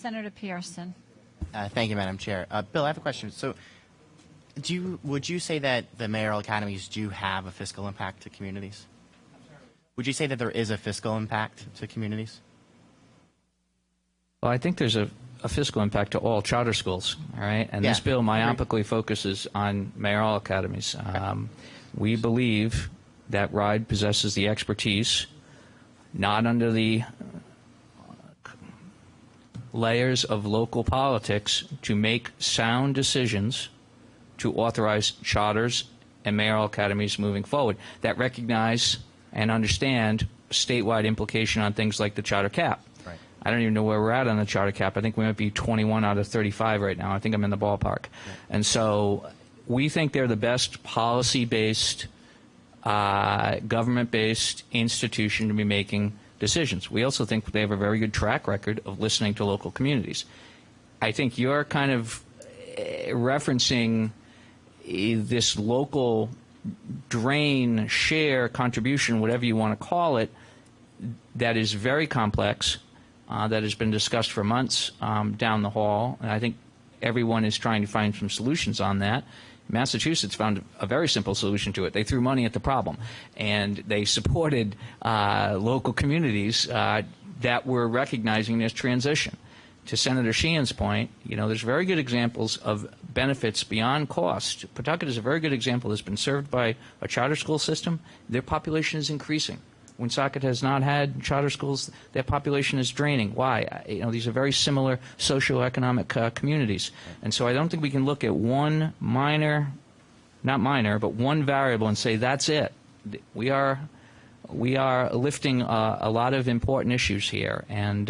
Senator Pearson. Thank you, Madam Chair. Bill, I have a question. So, would you say that the mayoral academies do have a fiscal impact to communities? Would you say that there is a fiscal impact to communities? Well, I think there's a fiscal impact to all charter schools, all right? And this bill myopically focuses on mayoral academies. We believe that Rhode possesses the expertise, not under the layers of local politics, to make sound decisions to authorize charters and mayoral academies moving forward that recognize and understand statewide implication on things like the charter cap. Right. I don't even know where we're at on the charter cap. I think we might be 21 out of 35 right now. I think I'm in the ballpark. Yeah. And so we think they're the best policy-based, government-based institution to be making decisions. We also think they have a very good track record of listening to local communities. I think you're kind of referencing this local drain, share, contribution, whatever you want to call it, that is very complex, that has been discussed for months down the hall, and I think everyone is trying to find some solutions on that. Massachusetts found a very simple solution to it. They threw money at the problem, and they supported local communities that were recognizing this transition. To Senator Sheehan's point, there's very good examples of benefits beyond cost. Pawtucket is a very good example that's been served by a charter school system. Their population is increasing. Woonsocket has not had charter schools. Their population is draining. Why? These are very similar socioeconomic communities. And so I don't think we can look at one not minor, but one variable and say that's it. We are lifting a lot of important issues here. And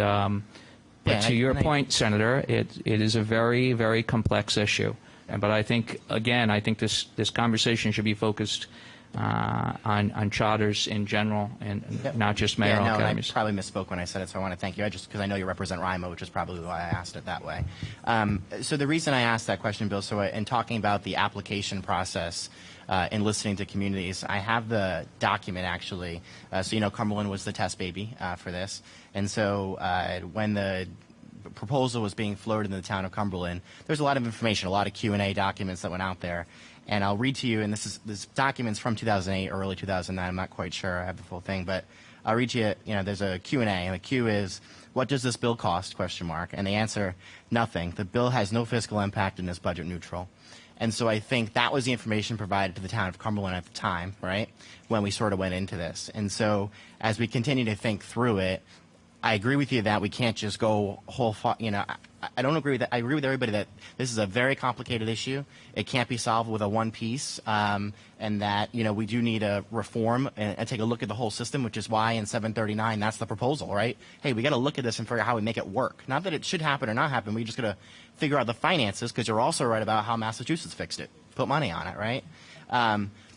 but to your point, Senator, it is a very, very complex issue. But I think, again, this conversation should be focused on charters in general and not just mayoral academies. I probably misspoke when I said it, so I want to thank you. Because I know you represent RIMA, which is probably why I asked it that way. So the reason I asked that question, Bill, in talking about the application process and listening to communities, I have the document actually. So Cumberland was the test baby for this, and so when the proposal was being floated in the town of Cumberland, there's a lot of information, a lot of Q&A documents that went out there. And I'll read to you, and this document's from 2008 or early 2009. I'm not quite sure. I have the full thing, but I'll read to you. There's a Q&A, and the Q is, "What does this bill cost?" ? And the answer, nothing. The bill has no fiscal impact and is budget neutral. And so I think that was the information provided to the town of Cumberland at the time, right, when we sort of went into this. And so as we continue to think through it, I agree with you that we can't just go I don't agree with that. I agree with everybody that this is a very complicated issue. It can't be solved with a one piece, and that we do need a reform and take a look at the whole system, which is why in 739 that's the proposal, right? Hey, we got to look at this and figure out how we make it work. Not that it should happen or not happen. We just got to figure out the finances, because you're also right about how Massachusetts fixed it, put money on it, right?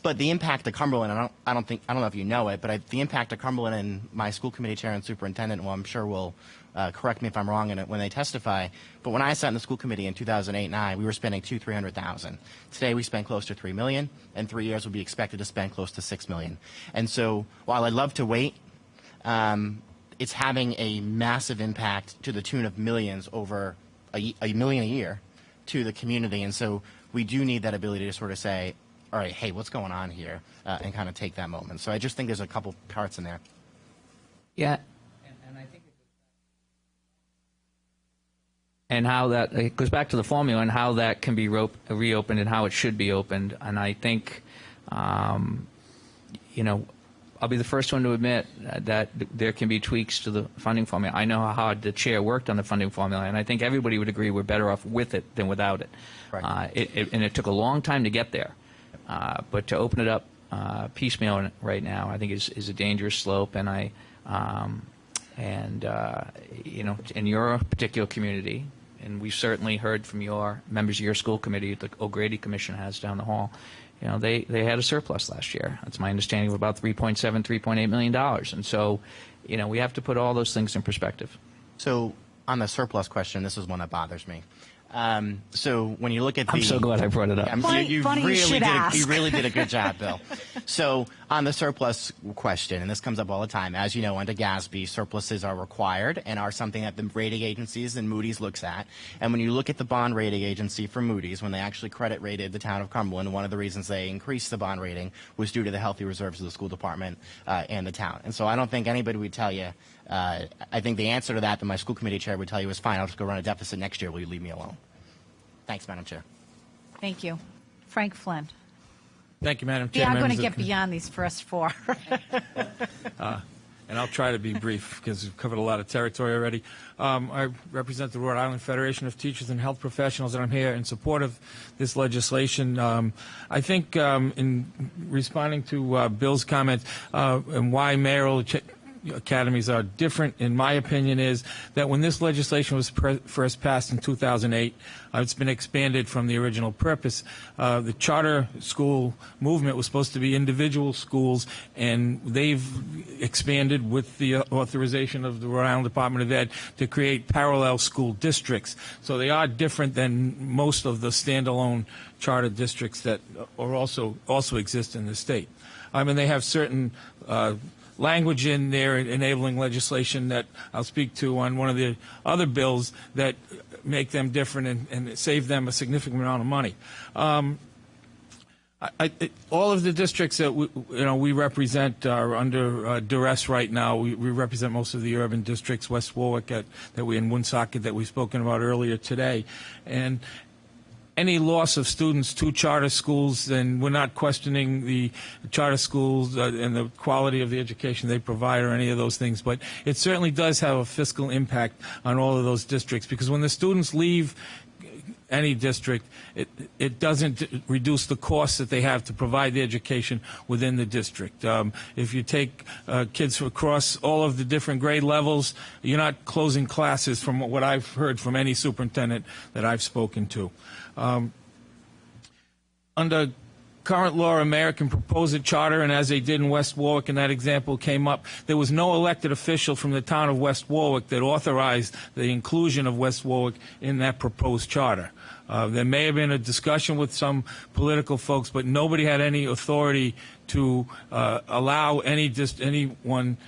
But the impact of Cumberland, I don't know if you know it, but the impact of Cumberland, and my school committee chair and superintendent, well, I'm sure will correct me if I'm wrong when they testify. But when I sat in the school committee in 2008-9, we were spending $300,000. Today we spend close to $3 million. In 3 years we'll be expected to spend close to $6 million. And so while I'd love to wait, it's having a massive impact to the tune of millions, over a million a year, to the community. And so we do need that ability to sort of say, all right, hey, what's going on here, and kind of take that moment. So I just think there's a couple parts in there. Yeah. And I think and how that it goes back to the formula and how that can be reopened and how it should be opened. And I think, I'll be the first one to admit that there can be tweaks to the funding formula. I know how hard the chair worked on the funding formula, and I think everybody would agree we're better off with it than without it. Right. And it took a long time to get there. But to open it up piecemeal right now, I think is a dangerous slope. And in your particular community, and we've certainly heard from your members of your school committee, the O'Grady Commission has down the hall, they had a surplus last year. That's my understanding of about $3.8 million. And so, we have to put all those things in perspective. So on the surplus question, this is one that bothers me. So when you look at I'm so glad I brought it up. You really did a good job, Bill. So on the surplus question, and this comes up all the time, as you know, under GASB, surpluses are required and are something that the rating agencies and Moody's looks at. And when you look at the bond rating agency for Moody's, when they actually credit rated the town of Cumberland, one of the reasons they increased the bond rating was due to the healthy reserves of the school department and the town. And so I don't think anybody would tell you, I think the answer to that my school committee chair would tell you is fine, I'll just go run a deficit next year. Will you leave me alone? Thanks, Madam Chair. Thank you. Frank Flynn. Thank you, Madam Chair. Yeah, I'm going to get beyond these first four. And I'll try to be brief because we've covered a lot of territory already. I represent the Rhode Island Federation of Teachers and Health Professionals, and I'm here in support of this legislation. I think in responding to Bill's comment and why mayoral academies are different, in my opinion, is that when this legislation was first passed in 2008, it's been expanded from the original purpose. The charter school movement was supposed to be individual schools, and they've expanded with the authorization of the Rhode Island Department of Ed to create parallel school districts. So they are different than most of the standalone charter districts that are also exist in the state. I mean, they have certain language in there enabling legislation that I'll speak to on one of the other bills that make them different and save them a significant amount of money. All of the districts that we represent are under duress right now. We represent most of the urban districts, West Warwick that we in Woonsocket that we've spoken about earlier today, and any loss of students to charter schools, then we're not questioning the charter schools and the quality of the education they provide or any of those things, but it certainly does have a fiscal impact on all of those districts, because when the students leave any district, it doesn't reduce the costs that they have to provide the education within the district. If you take kids across all of the different grade levels, you're not closing classes, from what I've heard from any superintendent that I've spoken to. Under current law, a mayor can propose a charter, and as they did in West Warwick, and that example came up, there was no elected official from the town of West Warwick that authorized the inclusion of West Warwick in that proposed charter. There may have been a discussion with some political folks, but nobody had any authority to allow anyone,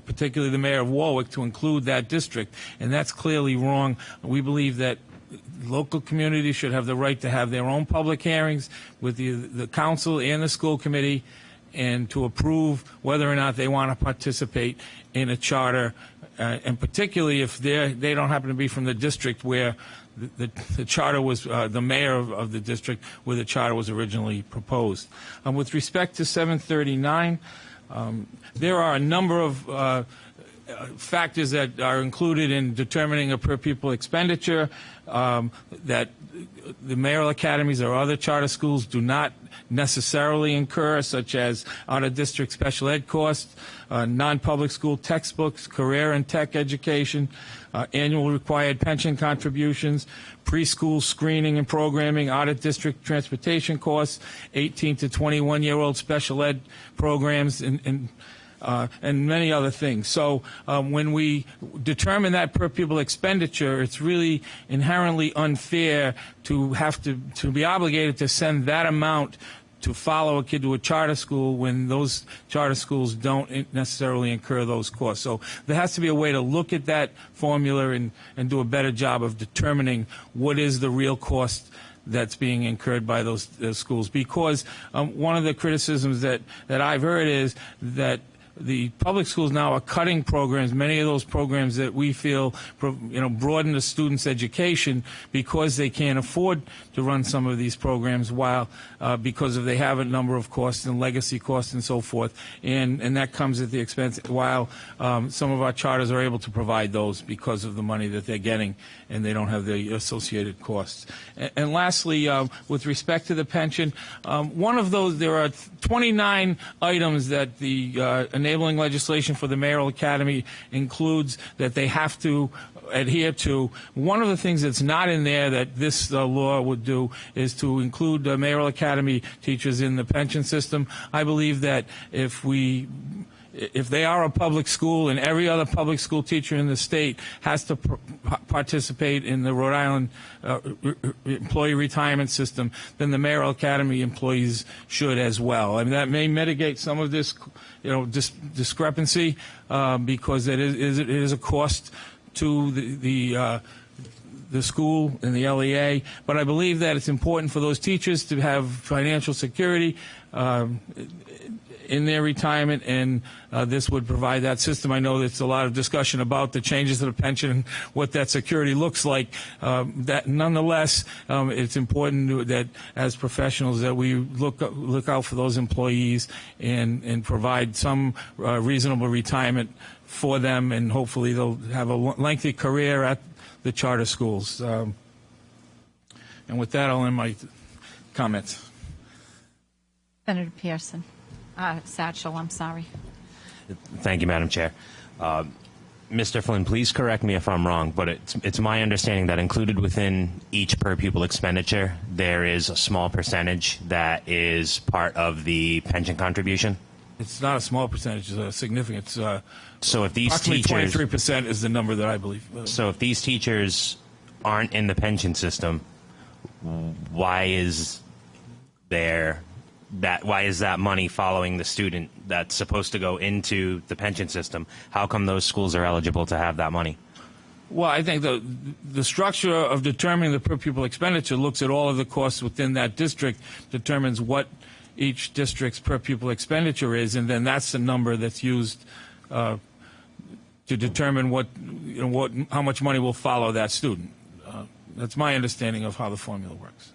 particularly the mayor of Warwick, to include that district, and that's clearly wrong. We believe that local communities should have the right to have their own public hearings with the council and the school committee, and to approve whether or not they want to participate in a charter, and particularly if they don't happen to be from the district where the charter was, the mayor of the district where the charter was originally proposed. With respect to 739, there are a number of factors that are included in determining a per pupil expenditure that the mayoral academies or other charter schools do not necessarily incur, such as out-of-district special ed costs, non-public school textbooks, career and tech education, annual required pension contributions, preschool screening and programming, out-of-district transportation costs, 18 to 21-year-old special ed programs, and many other things. So when we determine that per pupil expenditure, it's really inherently unfair to have to be obligated to send that amount to follow a kid to a charter school when those charter schools don't necessarily incur those costs. So there has to be a way to look at that formula and do a better job of determining what is the real cost that's being incurred by those schools. Because one of the criticisms that I've heard is that the public schools now are cutting programs, many of those programs that we feel broaden the students' education, because they can't afford to run some of these programs, while because they have a number of costs and legacy costs and so forth, and that comes at the expense, while some of our charters are able to provide those because of the money that they're getting, and they don't have the associated costs. And lastly, with respect to the pension, one of those, there are 29 items that the enabling legislation for the mayoral academy includes that they have to adhere to. One of the things that's not in there that this law would do is to include mayoral academy teachers in the pension system. I believe that if if they are a public school and every other public school teacher in the state has to participate in the Rhode Island employee retirement system, then the Mayoral Academy employees should as well. I mean, that may mitigate some of this, discrepancy because it is a cost to the school and the LEA, but I believe that it's important for those teachers to have financial security in their retirement, and this would provide that system. I know there's a lot of discussion about the changes to the pension and what that security looks like. That nonetheless, it's important that as professionals that we look out for those employees and provide some reasonable retirement for them, and hopefully they'll have a lengthy career at the charter schools. And with that, I'll end my comments. Senator Pearson. Satchel, I'm sorry. Thank you, Madam Chair. Mr. Flynn, please correct me if I'm wrong, but it's my understanding that included within each per pupil expenditure, there is a small percentage that is part of the pension contribution? It's not a small percentage; it's significant. So if these approximately teachers, 23% is the number that I believe. So if these teachers aren't in the pension system, why is that money following the student that's supposed to go into the pension system? How come those schools are eligible to have that money? Well, I think the structure of determining the per pupil expenditure looks at all of the costs within that district, determines what each district's per pupil expenditure is, and then that's the number that's used to determine how much money will follow that student. That's my understanding of how the formula works.